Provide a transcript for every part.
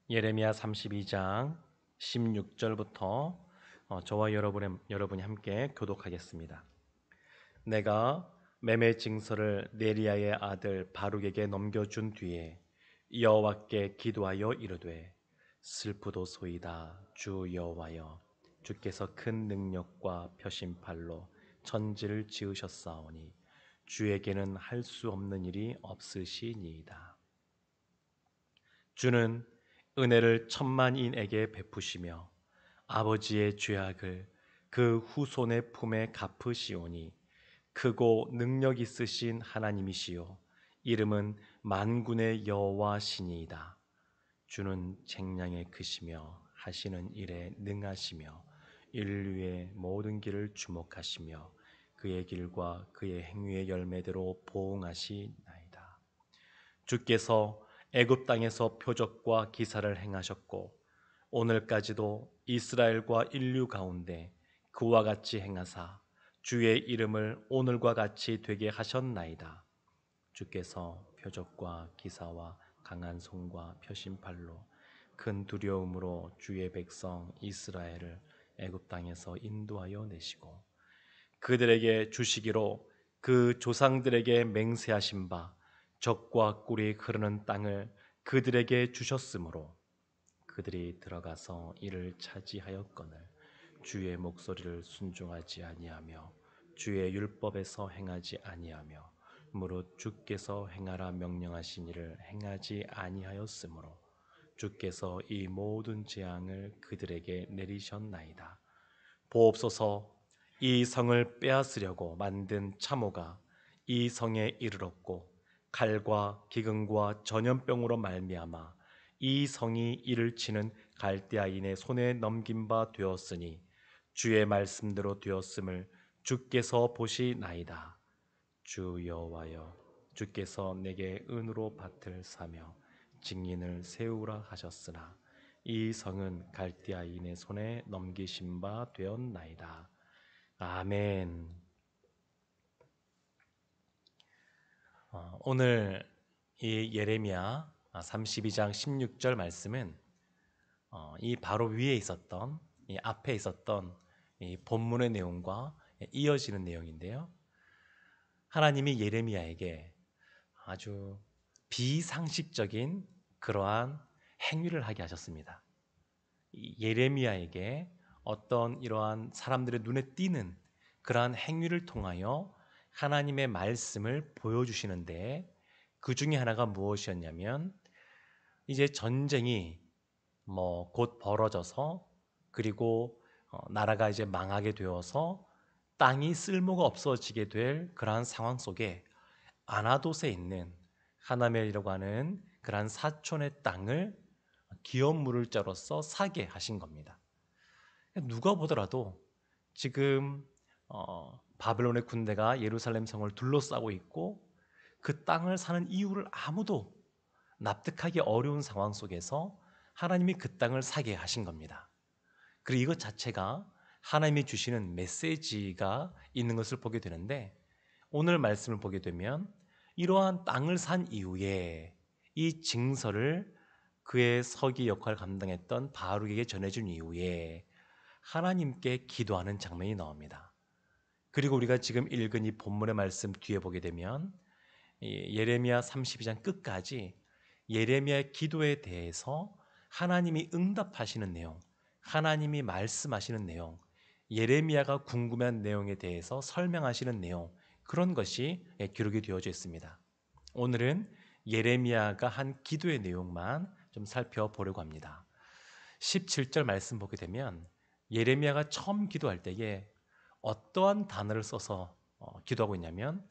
예레미야 32장 16절부터 저와 여러분이 함께 교독하겠습니다. 내가 매매 증서를 네리야의 아들 바룩에게 넘겨준 뒤에 여호와께 기도하여 이르되 슬프도소이다 주 여호와여, 주께서 큰 능력과 표심팔로 천지를 지으셨사오니 주에게는 할 수 없는 일이 없으시니이다. 주는 은혜를 천만인에게 베푸시며 아버지의 죄악을 그 후손의 품에 갚으시오니 크고 능력 있으신 하나님이시요 이름은 만군의 여호와시니이다. 주는 책량에 크시며 하시는 일에 능하시며 인류의 모든 길을 주목하시며 그의 길과 그의 행위의 열매대로 보응하시나이다. 주께서 애굽 땅에서 표적과 기사를 행하셨고 오늘까지도 이스라엘과 인류 가운데 그와 같이 행하사 주의 이름을 오늘과 같이 되게 하셨나이다. 주께서 표적과 기사와 강한 손과 표심팔로 큰 두려움으로 주의 백성 이스라엘을 애굽 땅에서 인도하여 내시고 그들에게 주시기로 그 조상들에게 맹세하신 바 젖과 꿀이 흐르는 땅을 그들에게 주셨으므로 그들이 들어가서 이를 차지하였거늘 주의 목소리를 순종하지 아니하며 주의 율법에서 행하지 아니하며 무릇 주께서 행하라 명령하신 일을 행하지 아니하였으므로 주께서 이 모든 재앙을 그들에게 내리셨나이다. 보옵소서, 이 성을 빼앗으려고 만든 참호가 이 성에 이르렀고 칼과 기근과 전염병으로 말미암아 이 성이 이를 치는 갈대아인의 손에 넘긴 바 되었으니 주의 말씀대로 되었음을 주께서 보시나이다. 주 여호와여, 주께서 내게 은으로 밭을 사며 증인을 세우라 하셨으나 이 성은 갈대아인의 손에 넘기신 바 되었나이다. 아멘. 오늘 이 예레미야 32장 16절 말씀은 이 바로 위에 있었던 이 앞에 있었던 이 본문의 내용과 이어지는 내용인데요. 하나님이 예레미야에게 아주 비상식적인 그러한 행위를 하게 하셨습니다. 예레미야에게 어떤 이러한 사람들의 눈에 띄는 그러한 행위를 통하여 하나님의 말씀을 보여주시는데, 그 중에 하나가 무엇이었냐면 이제 전쟁이 곧 벌어져서 그리고 나라가 이제 망하게 되어서 땅이 쓸모가 없어지게 될 그러한 상황 속에 아나돗에 있는 하나멜이라고 하는 그러한 사촌의 땅을 기업 물자로서 사게 하신 겁니다. 누가 보더라도 지금 바벨론의 군대가 예루살렘 성을 둘러싸고 있고 그 땅을 사는 이유를 아무도 납득하기 어려운 상황 속에서 하나님이 그 땅을 사게 하신 겁니다. 그리고 이것 자체가 하나님이 주시는 메시지가 있는 것을 보게 되는데, 오늘 말씀을 보게 되면 이러한 땅을 산 이후에 이 징서를 그의 서기 역할을 감당했던 바룩에게 전해준 이후에 하나님께 기도하는 장면이 나옵니다. 그리고 우리가 지금 읽은 이 본문의 말씀 뒤에 보게 되면 예레미야 32장 끝까지 예레미야의 기도에 대해서 하나님이 응답하시는 내용, 하나님이 말씀하시는 내용, 예레미야가 궁금한 내용에 대해서 설명하시는 내용, 그런 것이 기록이 되어져 있습니다. 오늘은 예레미야가 한 기도의 내용만 좀 살펴보려고 합니다. 17절 말씀 보게 되면 예레미야가 처음 기도할 때에 어떠한 단어를 써서 기도하고 있냐면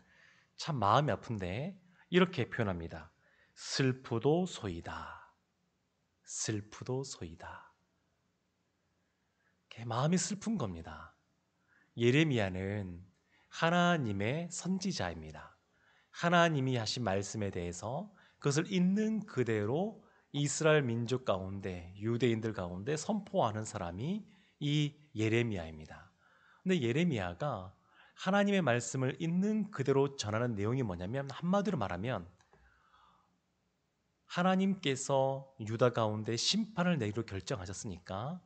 참 마음이 아픈데 이렇게 표현합니다. 슬프도소이다. 슬프도소이다. 마음이 슬픈 겁니다. 예레미야는 하나님의 선지자입니다. 하나님이 하신 말씀에 대해서 그것을 있는 그대로 이스라엘 민족 가운데, 유대인들 가운데 선포하는 사람이 이 예레미야입니다. 근데 예레미야가 하나님의 말씀을 있는 그대로 전하는 내용이 뭐냐면, 한마디로 말하면 하나님께서 유다 가운데 심판을 내기로 결정하셨으니까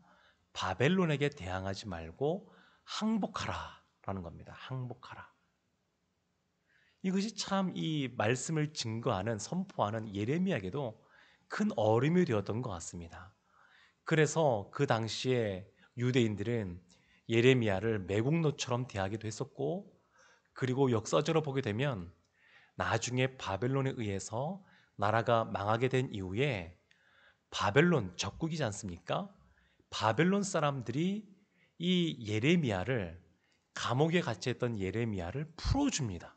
바벨론에게 대항하지 말고 항복하라라는 겁니다. 항복하라. 이것이 참 이 말씀을 증거하는 선포하는 예레미야에게도 큰 어림이 되었던 것 같습니다. 그래서 그 당시에 유대인들은 예레미야를 매국노처럼 대하기도 했었고, 그리고 역사적으로 보게 되면 나중에 바벨론에 의해서 나라가 망하게 된 이후에 바벨론 적국이지 않습니까? 바벨론 사람들이 이 예레미야를, 감옥에 갇혀있던 예레미야를 풀어줍니다.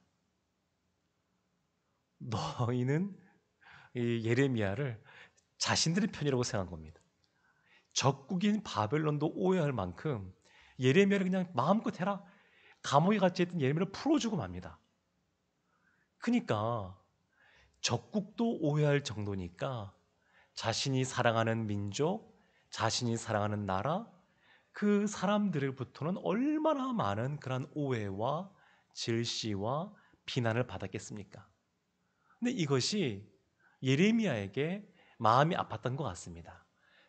너희는 이 예레미야를 자신들의 편이라고 생각한 겁니다. 적국인 바벨론도 오해할 만큼 예레미야를 그냥 마음껏 해라. 감옥에 갇혀있던 예레미야를 풀어주고 맙니다. 그러니까 적국도 오해할 정도니까 자신이 사랑하는 민족, 자신이 사랑하는 나라, 그 사람들로부터는 얼마나 많은 그런 오해와 질시와 비난을 받았겠습니까? 근데 이것이 예레미야에게 마음이 아팠던 것 같습니다.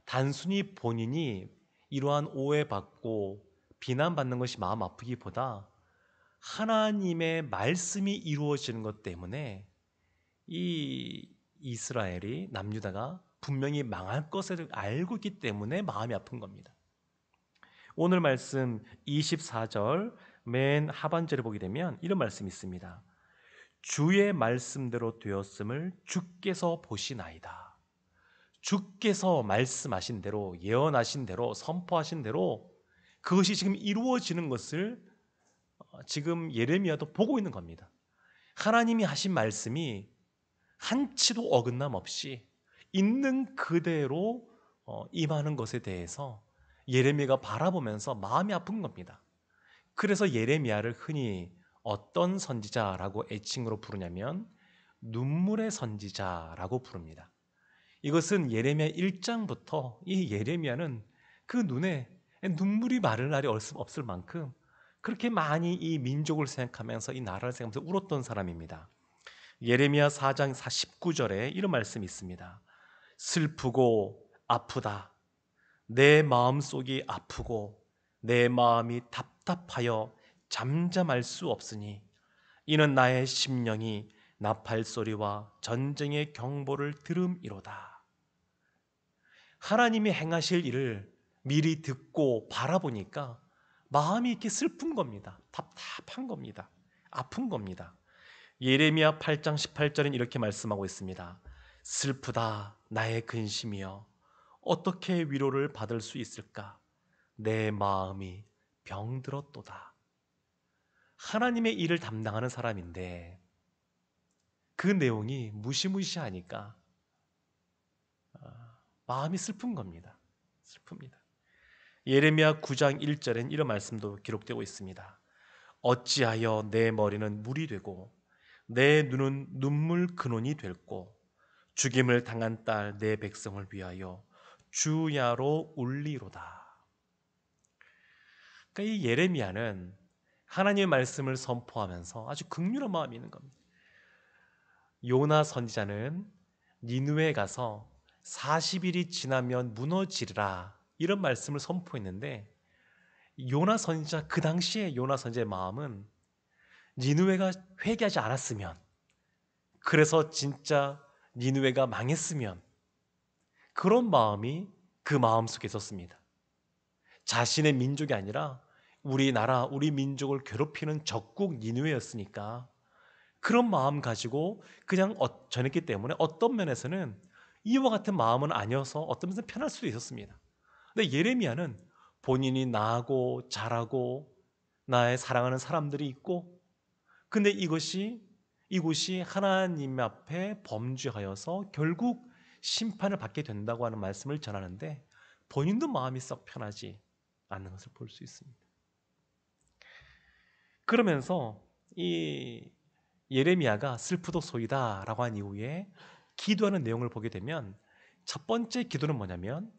단순히 본인이 이러한 오해받고 비난받는 것이 마음 아프기보다 하나님의 말씀이 이루어지는 것 때문에 이 이스라엘이, 남유다가 분명히 망할 것을 알고 있기 때문에 마음이 아픈 겁니다. 오늘 말씀 24절 맨 하반절에 보게 되면 이런 말씀이 있습니다. 주의 말씀대로 되었음을 주께서 보시나이다. 주께서 말씀하신 대로, 예언하신 대로, 선포하신 대로 그것이 지금 이루어지는 것을 지금 예레미야도 보고 있는 겁니다. 하나님이 하신 말씀이 한치도 어긋남 없이 있는 그대로 임하는 것에 대해서 예레미야가 바라보면서 마음이 아픈 겁니다. 그래서 예레미야를 흔히 어떤 선지자라고 애칭으로 부르냐면 눈물의 선지자라고 부릅니다. 이것은 예레미야 1장부터 이 예레미야는 그 눈에 눈물이 마를 날이 없을 만큼 그렇게 많이 이 민족을 생각하면서 이 나라를 생각하면서 울었던 사람입니다. 예레미야 4장 19절에 이런 말씀이 있습니다. 슬프고 아프다. 내 마음속이 아프고 내 마음이 답답하여 잠잠할 수 없으니 이는 나의 심령이 나팔 소리와 전쟁의 경보를 들음이로다. 하나님이 행하실 일을 미리 듣고 바라보니까 마음이 이렇게 슬픈 겁니다. 답답한 겁니다. 아픈 겁니다. 예레미야 8장 18절은 이렇게 말씀하고 있습니다. 슬프다 나의 근심이여 어떻게 위로를 받을 수 있을까? 내 마음이 병들었도다. 하나님의 일을 담당하는 사람인데 그 내용이 무시무시하니까 마음이 슬픈 겁니다. 슬픕니다. 예레미야 9장 1절엔 이런 말씀도 기록되고 있습니다. 어찌하여 내 머리는 물이 되고 내 눈은 눈물 근원이 됐고 죽임을 당한 딸 내 백성을 위하여 주야로 울리로다. 그러니까 이 예레미야는 하나님의 말씀을 선포하면서 아주 긍휼한 마음이 있는 겁니다. 요나 선지자는 니느웨에 가서 40일이 지나면 무너지리라 이런 말씀을 선포했는데 요나 선지자, 그 당시에 요나 선지자의 마음은 니느웨가 회개하지 않았으면, 그래서 진짜 니느웨가 망했으면, 그런 마음이 그 마음속에 있었습니다. 자신의 민족이 아니라 우리나라, 우리 민족을 괴롭히는 적국 니느웨였으니까 그런 마음 가지고 그냥 전했기 때문에 어떤 면에서는 이와 같은 마음은 아니어서 어떤 면에서는 편할 수도 있었습니다. 근데 예레미야는 본인이 나고 자라고 나의 사랑하는 사람들이 있고, 근데 이곳이 하나님 앞에 범죄하여서 결국 심판을 받게 된다고 하는 말씀을 전하는데 본인도 마음이 썩 편하지 않는 것을 볼 수 있습니다. 그러면서 이 예레미야가 슬프도소이다라고 한 이후에 기도하는 내용을 보게 되면 첫 번째 기도는 뭐냐면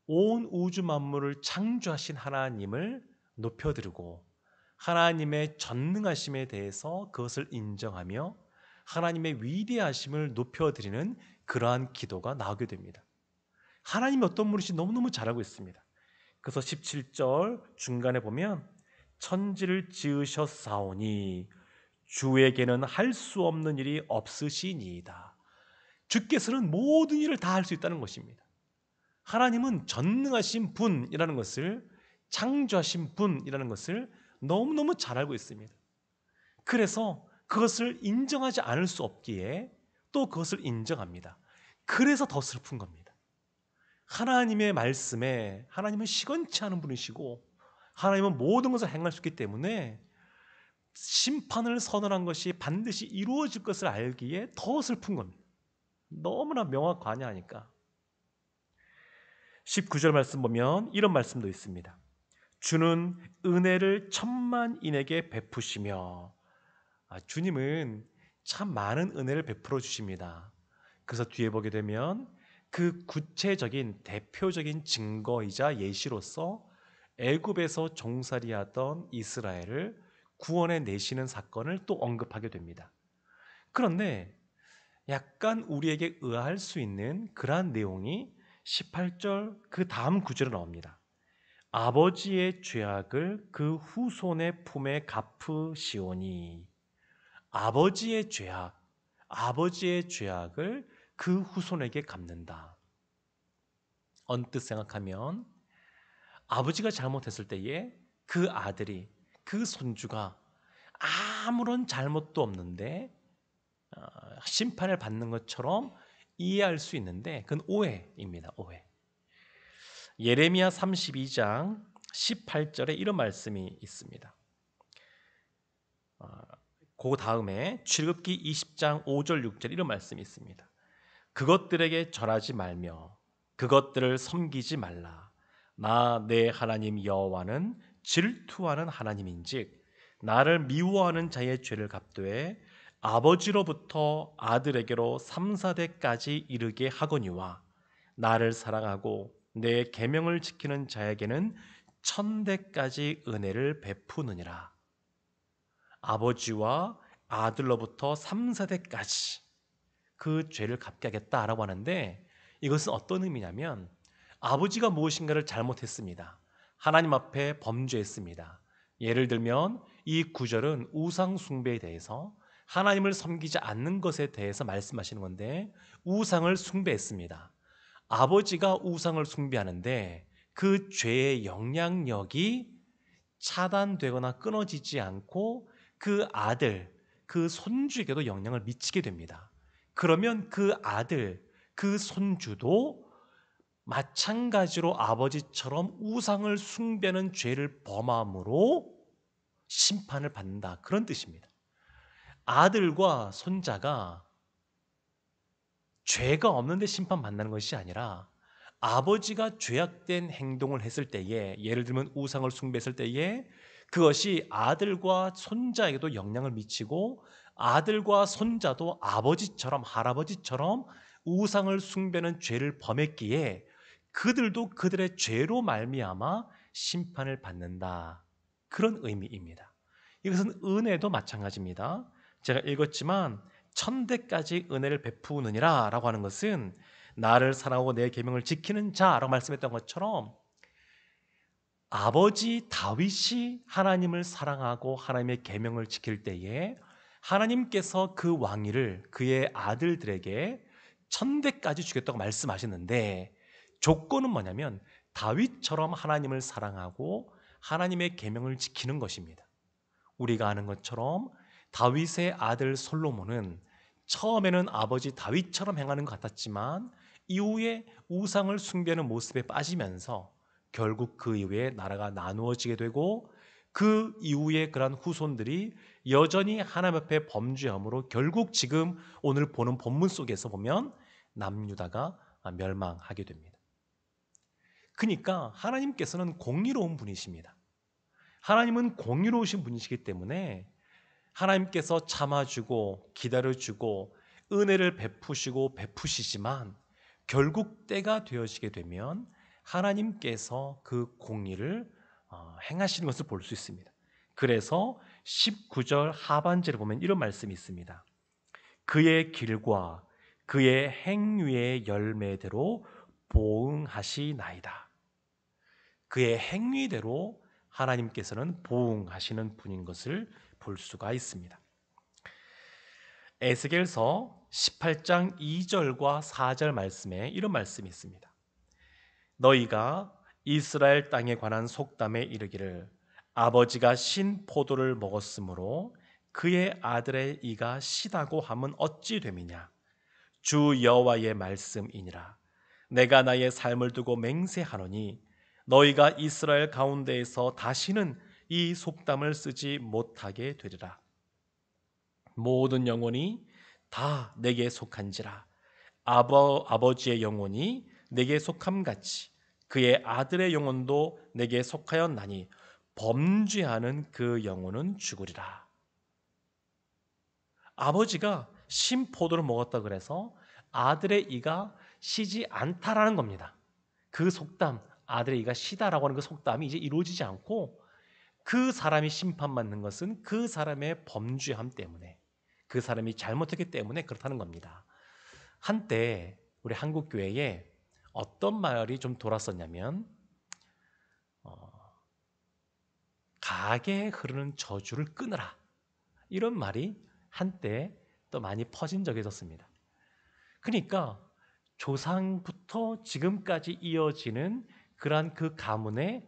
온 우주 만물을 창조하신 하나님을 높여드리고 하나님의 전능하심에 대해서 그것을 인정하며 하나님의 위대하심을 높여드리는 그러한 기도가 나오게 됩니다. 하나님이 어떤 분이신지 너무너무 잘 알고 있습니다. 그래서 17절 중간에 보면 천지를 지으셨사오니 주에게는 할 수 없는 일이 없으시니이다. 주께서는 모든 일을 다 할 수 있다는 것입니다. 하나님은 전능하신 분이라는 것을, 창조하신 분이라는 것을 너무너무 잘 알고 있습니다. 그래서 그것을 인정하지 않을 수 없기에 또 그것을 인정합니다. 그래서 더 슬픈 겁니다. 하나님의 말씀에 하나님은 시건치 않은 분이시고 하나님은 모든 것을 행할 수 있기 때문에 심판을 선언한 것이 반드시 이루어질 것을 알기에 더 슬픈 겁니다. 너무나 명확하냐니까. 19절 말씀 보면 이런 말씀도 있습니다. 주는 은혜를 천만인에게 베푸시며, 주님은 참 많은 은혜를 베풀어 주십니다. 그래서 뒤에 보게 되면 그 구체적인 대표적인 증거이자 예시로서 애굽에서 종살이하던 이스라엘을 구원해 내시는 사건을 또 언급하게 됩니다. 그런데 약간 우리에게 의아할 수 있는 그러한 내용이 18절 그 다음 구절에 나옵니다. 아버지의 죄악을 그 후손의 품에 갚으시오니. 아버지의 죄악, 아버지의 죄악을 그 후손에게 갚는다. 언뜻 생각하면 아버지가 잘못했을 때에 그 아들이, 그 손주가 아무런 잘못도 없는데 심판을 받는 것처럼 이해할 수 있는데 그건 오해입니다. 오해. 예레미야 32장 18절에 이런 말씀이 있습니다. 그 다음에 출애굽기 20장 5절 6절 이런 말씀이 있습니다. 그것들에게 절하지 말며 그것들을 섬기지 말라. 나 내 하나님 여호와는 질투하는 하나님인즉 나를 미워하는 자의 죄를 갚되 아버지로부터 아들에게로 3, 4대까지 이르게 하거니와 나를 사랑하고 내 계명을 지키는 자에게는 1000대까지 은혜를 베푸느니라. 아버지와 아들로부터 3, 4대까지 그 죄를 갚게 하겠다라고 하는데, 이것은 어떤 의미냐면 아버지가 무엇인가를 잘못했습니다. 하나님 앞에 범죄했습니다. 예를 들면 이 구절은 우상 숭배에 대해서, 하나님을 섬기지 않는 것에 대해서 말씀하시는 건데, 우상을 숭배했습니다. 아버지가 우상을 숭배하는데 그 죄의 영향력이 차단되거나 끊어지지 않고 그 아들, 그 손주에게도 영향을 미치게 됩니다. 그러면 그 아들, 그 손주도 마찬가지로 아버지처럼 우상을 숭배하는 죄를 범함으로 심판을 받는다, 그런 뜻입니다. 아들과 손자가 죄가 없는데 심판받는 것이 아니라 아버지가 죄악된 행동을 했을 때에, 예를 들면 우상을 숭배했을 때에 그것이 아들과 손자에게도 영향을 미치고 아들과 손자도 아버지처럼, 할아버지처럼 우상을 숭배하는 죄를 범했기에 그들도 그들의 죄로 말미암아 심판을 받는다, 그런 의미입니다. 이것은 은혜도 마찬가지입니다. 제가 읽었지만 1000대까지 은혜를 베푸느니라 라고 하는 것은 나를 사랑하고 내 계명을 지키는 자라고 말씀했던 것처럼 아버지 다윗이 하나님을 사랑하고 하나님의 계명을 지킬 때에 하나님께서 그 왕위를 그의 아들들에게 1000대까지 주겠다고 말씀하셨는데, 조건은 뭐냐면 다윗처럼 하나님을 사랑하고 하나님의 계명을 지키는 것입니다. 우리가 아는 것처럼 다윗의 아들 솔로몬은 처음에는 아버지 다윗처럼 행하는 것 같았지만 이후에 우상을 숭배하는 모습에 빠지면서 결국 그 이후에 나라가 나누어지게 되고 그 이후에 그런 후손들이 여전히 하나님 앞에 범죄함으로 결국 지금 오늘 보는 본문 속에서 보면 남유다가 멸망하게 됩니다. 그러니까 하나님께서는 공의로운 분이십니다. 하나님은 공의로우신 분이시기 때문에 하나님께서 참아주고 기다려주고 은혜를 베푸시고 베푸시지만 결국 때가 되어지게 되면 하나님께서 그 공의를 행하시는 것을 볼 수 있습니다. 그래서 19절 하반절에 보면 이런 말씀이 있습니다. 그의 길과 그의 행위의 열매대로 보응하시나이다. 그의 행위대로 하나님께서는 보응하시는 분인 것을 볼 수가 있습니다. 에스겔서 18장 2절과 4절 말씀에 이런 말씀이 있습니다. 너희가 이스라엘 땅에 관한 속담에 이르기를 아버지가 신 포도를 먹었으므로 그의 아들의 이가 시다고 함은 어찌 됨이냐. 주 여호와의 말씀이니라. 내가 나의 삶을 두고 맹세하노니 너희가 이스라엘 가운데에서 다시는 이 속담을 쓰지 못하게 되리라. 모든 영혼이 다 내게 속한지라. 아버지의 영혼이 내게 속함같이 그의 아들의 영혼도 내게 속하였나니 범죄하는 그 영혼은 죽으리라. 아버지가 신포도를 먹었다 그래서 아들의 이가 시지 않다라는 겁니다. 그 속담, 아들의 이가 시다라고 하는 그 속담이 이제 이루어지지 않고 그 사람이 심판받는 것은 그 사람의 범죄함 때문에, 그 사람이 잘못했기 때문에 그렇다는 겁니다. 한때 우리 한국 교회에 어떤 말이 좀 돌았었냐면 가게에 흐르는 저주를 끊으라, 이런 말이 한때 또 많이 퍼진 적이 있었습니다. 그러니까 조상부터 지금까지 이어지는 그러한 그 가문에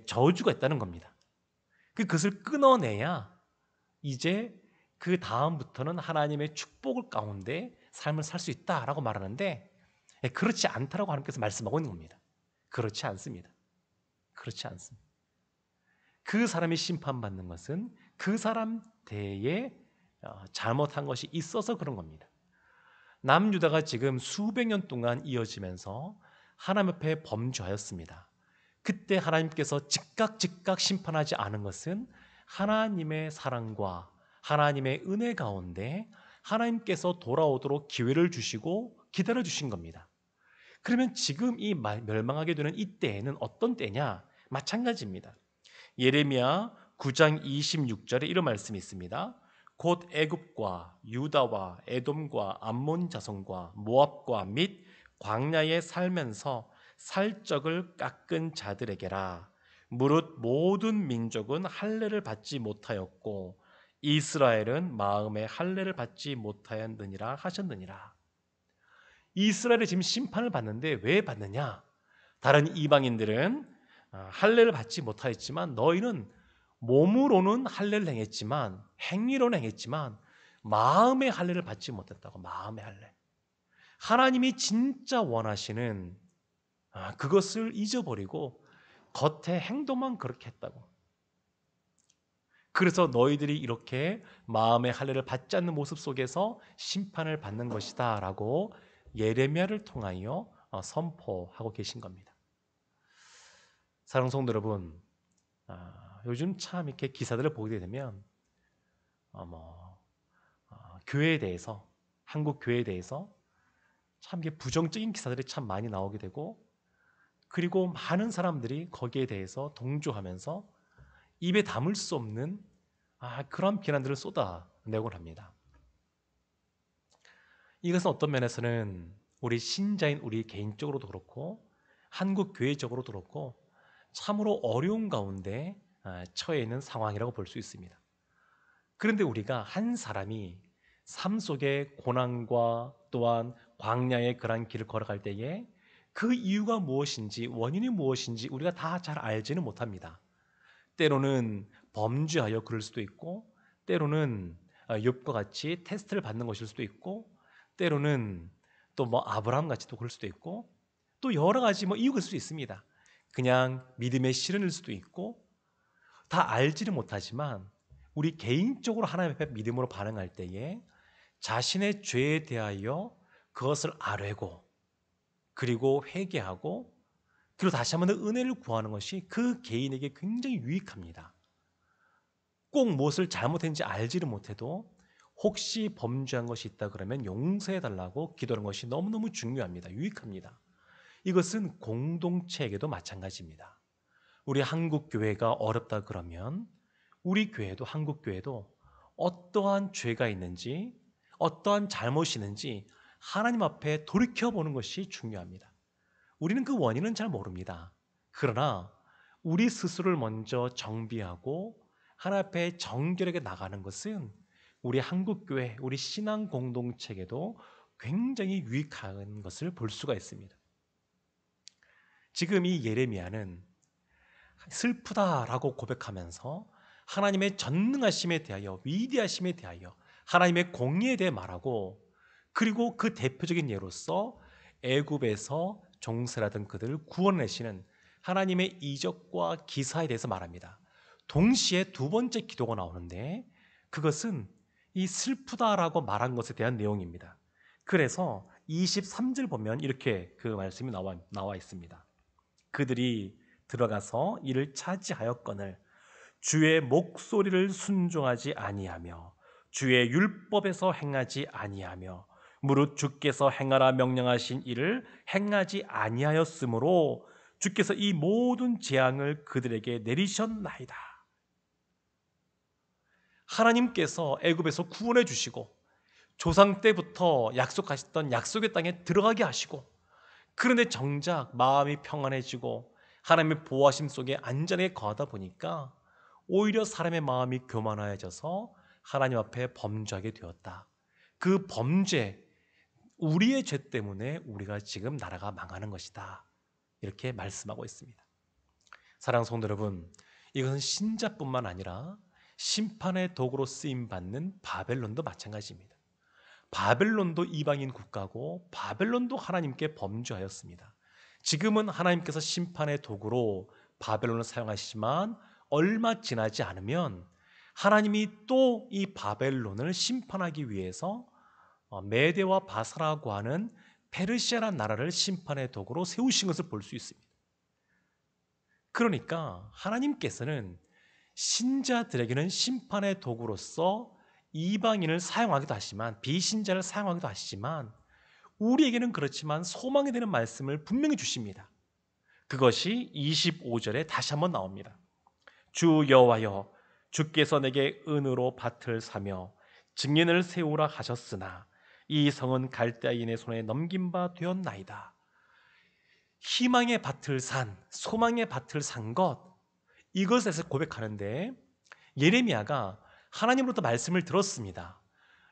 저주가 있다는 겁니다. 그것을 끊어내야 이제 그 다음부터는 하나님의 축복을 가운데 삶을 살 수 있다라고 말하는데, 그렇지 않다라고 하나님께서 말씀하고 있는 겁니다. 그렇지 않습니다. 그렇지 않습니다. 그 사람이 심판받는 것은 그 사람 대에 잘못한 것이 있어서 그런 겁니다. 남유다가 지금 수백 년 동안 이어지면서 하나님 앞에 범죄하였습니다. 그때 하나님께서 즉각 심판하지 않은 것은 하나님의 사랑과 하나님의 은혜 가운데 하나님께서 돌아오도록 기회를 주시고 기다려 주신 겁니다. 그러면 지금 이 멸망하게 되는 이때에는 어떤 때냐? 마찬가지입니다. 예레미야 9장 26절에 이런 말씀이 있습니다. 곧 애굽과 유다와 에돔과 암몬 자손과 모압과 및 광야에 살면서 살적을 깎은 자들에게라. 무릇 모든 민족은 할례를 받지 못하였고 이스라엘은 마음에 할례를 받지 못하였느니라 하셨느니라. 이스라엘이 지금 심판을 받는데 왜 받느냐? 다른 이방인들은 할례를 받지 못하였지만 너희는 몸으로는 할례를 행했지만, 행위로는 행했지만 마음의 할례를 받지 못했다고. 마음의 할례. 하나님이 진짜 원하시는 그것을 잊어버리고 겉에 행동만 그렇게 했다고. 그래서 너희들이 이렇게 마음의 할례를 받지 않는 모습 속에서 심판을 받는 것이다 라고 예레미야를 통하여 선포하고 계신 겁니다. 사랑하는 성도 여러분, 요즘 참 이렇게 기사들을 보게 되면 교회에 대해서, 한국 교회에 대해서 참 이게 부정적인 기사들이 참 많이 나오게 되고, 그리고 많은 사람들이 거기에 대해서 동조하면서 입에 담을 수 없는 그런 비난들을 쏟아내곤 합니다. 이것은 어떤 면에서는 우리 신자인 우리 개인적으로도 그렇고 한국 교회적으로도 그렇고 참으로 어려운 가운데 처해 있는 상황이라고 볼 수 있습니다. 그런데 우리가 한 사람이 삶 속의 고난과 또한 광야의 그런 길을 걸어갈 때에 그 이유가 무엇인지, 원인이 무엇인지 우리가 다 잘 알지는 못합니다. 때로는 범죄하여 그럴 수도 있고, 때로는 욥과 같이 테스트를 받는 것일 수도 있고, 때로는 또 아브라함 같이 또 그럴 수도 있고, 또 여러 가지 이유가 있을 수 있습니다. 그냥 믿음의 시련일 수도 있고, 다 알지는 못하지만 우리 개인적으로 하나님 앞에 믿음으로 반응할 때에 자신의 죄에 대하여 그것을 아뢰고, 그리고 회개하고, 그리고 다시 한번 더 은혜를 구하는 것이 그 개인에게 굉장히 유익합니다. 꼭 무엇을 잘못했는지 알지를 못해도 혹시 범죄한 것이 있다 그러면 용서해달라고 기도하는 것이 너무너무 중요합니다. 유익합니다. 이것은 공동체에게도 마찬가지입니다. 우리 한국교회가 어렵다 그러면 우리 교회도, 한국교회도 어떠한 죄가 있는지, 어떠한 잘못이 있는지 하나님 앞에 돌이켜보는 것이 중요합니다. 우리는 그 원인은 잘 모릅니다. 그러나 우리 스스로를 먼저 정비하고 하나님 앞에 정결하게 나가는 것은 우리 한국교회, 우리 신앙 공동체에도 굉장히 유익한 것을 볼 수가 있습니다. 지금 이 예레미야는 슬프다라고 고백하면서 하나님의 전능하심에 대하여, 위대하심에 대하여, 하나님의 공의에 대해 말하고, 그리고 그 대표적인 예로서 애굽에서 종살이하던 그들을 구원내시는 하나님의 이적과 기사에 대해서 말합니다. 동시에 두 번째 기도가 나오는데 그것은 이 슬프다라고 말한 것에 대한 내용입니다. 그래서 23절 보면 이렇게 그 말씀이 나와 있습니다. 그들이 들어가서 이를 차지하였거늘 주의 목소리를 순종하지 아니하며 주의 율법에서 행하지 아니하며 무릇 주께서 행하라 명령하신 일을 행하지 아니하였으므로 주께서 이 모든 재앙을 그들에게 내리셨나이다. 하나님께서 애굽에서 구원해 주시고 조상 때부터 약속하셨던 약속의 땅에 들어가게 하시고, 그런데 정작 마음이 평안해지고 하나님의 보호하심 속에 안전하게 거하다 보니까 오히려 사람의 마음이 교만해져서 하나님 앞에 범죄하게 되었다. 그 범죄, 우리의 죄 때문에 우리가 지금 나라가 망하는 것이다. 이렇게 말씀하고 있습니다. 사랑하는 성도 여러분, 이것은 신자뿐만 아니라 심판의 도구로 쓰임 받는 바벨론도 마찬가지입니다. 바벨론도 이방인 국가고 바벨론도 하나님께 범죄하였습니다. 지금은 하나님께서 심판의 도구로 바벨론을 사용하시지만 얼마 지나지 않으면 하나님이 또 이 바벨론을 심판하기 위해서 메대와 바사라고 하는 페르시아라는 나라를 심판의 도구로 세우신 것을 볼 수 있습니다. 그러니까 하나님께서는 신자들에게는 심판의 도구로서 이방인을 사용하기도 하시지만, 비신자를 사용하기도 하시지만, 우리에게는 그렇지만 소망이 되는 말씀을 분명히 주십니다. 그것이 25절에 다시 한번 나옵니다. 주 여호와여, 주께서 내게 은으로 밭을 사며 증인을 세우라 하셨으나 이 성은 갈대아인의 손에 넘긴 바 되었나이다. 희망의 밭을 산, 소망의 밭을 산 것, 이것에서 고백하는데 예레미야가 하나님으로부터 말씀을 들었습니다.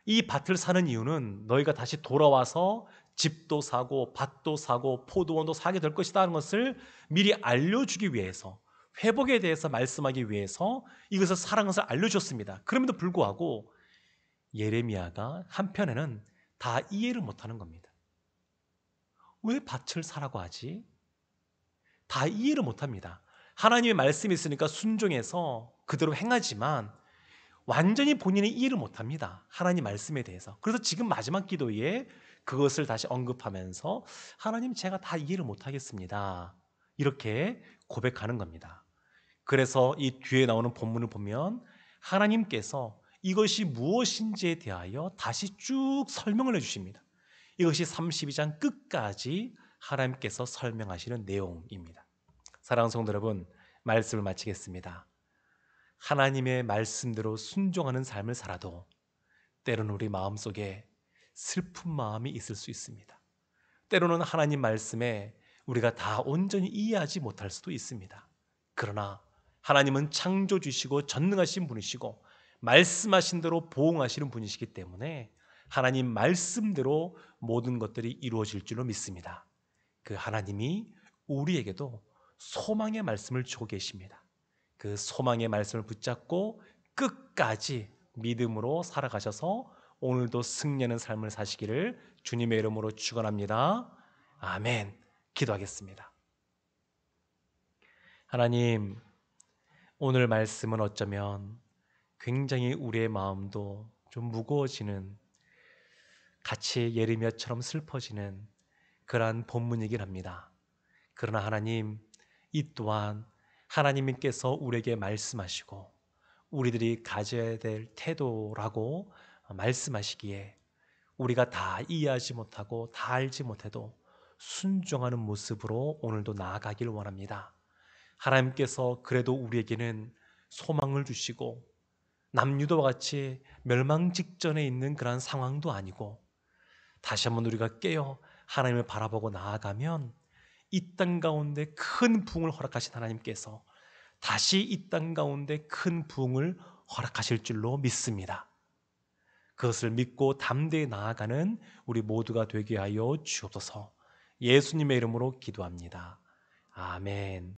이 밭을 사는 이유는 너희가 다시 돌아와서 집도 사고 밭도 사고 포도원도 사게 될 것이다 하는 것을 미리 알려주기 위해서, 회복에 대해서 말씀하기 위해서 이것을 사라는 것을 알려주셨습니다. 그럼에도 불구하고 예레미야가 한편에는 다 이해를 못하는 겁니다. 왜 밭을 사라고 하지? 다 이해를 못합니다. 하나님의 말씀이 있으니까 순종해서 그대로 행하지만 완전히 본인이 이해를 못합니다. 하나님 말씀에 대해서. 그래서 지금 마지막 기도에 그것을 다시 언급하면서 하나님, 제가 다 이해를 못하겠습니다, 이렇게 고백하는 겁니다. 그래서 이 뒤에 나오는 본문을 보면 하나님께서 이것이 무엇인지에 대하여 다시 쭉 설명을 해주십니다. 이것이 32장 끝까지 하나님께서 설명하시는 내용입니다. 사랑하는 성도 여러분, 말씀을 마치겠습니다. 하나님의 말씀대로 순종하는 삶을 살아도 때로는 우리 마음속에 슬픈 마음이 있을 수 있습니다. 때로는 하나님 말씀에 우리가 다 온전히 이해하지 못할 수도 있습니다. 그러나 하나님은 창조주시고 전능하신 분이시고 말씀하신 대로 보응하시는 분이시기 때문에 하나님 말씀대로 모든 것들이 이루어질 줄로 믿습니다. 그 하나님이 우리에게도 소망의 말씀을 주고 계십니다. 그 소망의 말씀을 붙잡고 끝까지 믿음으로 살아가셔서 오늘도 승리하는 삶을 사시기를 주님의 이름으로 축원합니다. 아멘. 기도하겠습니다. 하나님, 오늘 말씀은 어쩌면 굉장히 우리의 마음도 좀 무거워지는, 같이 예레미야처럼 슬퍼지는 그러한 본문이긴 합니다. 그러나 하나님, 이 또한 하나님께서 우리에게 말씀하시고 우리들이 가져야 될 태도라고 말씀하시기에 우리가 다 이해하지 못하고 다 알지 못해도 순종하는 모습으로 오늘도 나아가길 원합니다. 하나님께서 그래도 우리에게는 소망을 주시고 남유다와 같이 멸망 직전에 있는 그러한 상황도 아니고 다시 한번 우리가 깨어 하나님을 바라보고 나아가면 이 땅 가운데 큰 부흥을 허락하신 하나님께서 다시 이 땅 가운데 큰 부흥을 허락하실 줄로 믿습니다. 그것을 믿고 담대히 나아가는 우리 모두가 되게 하여 주옵소서. 예수님의 이름으로 기도합니다. 아멘.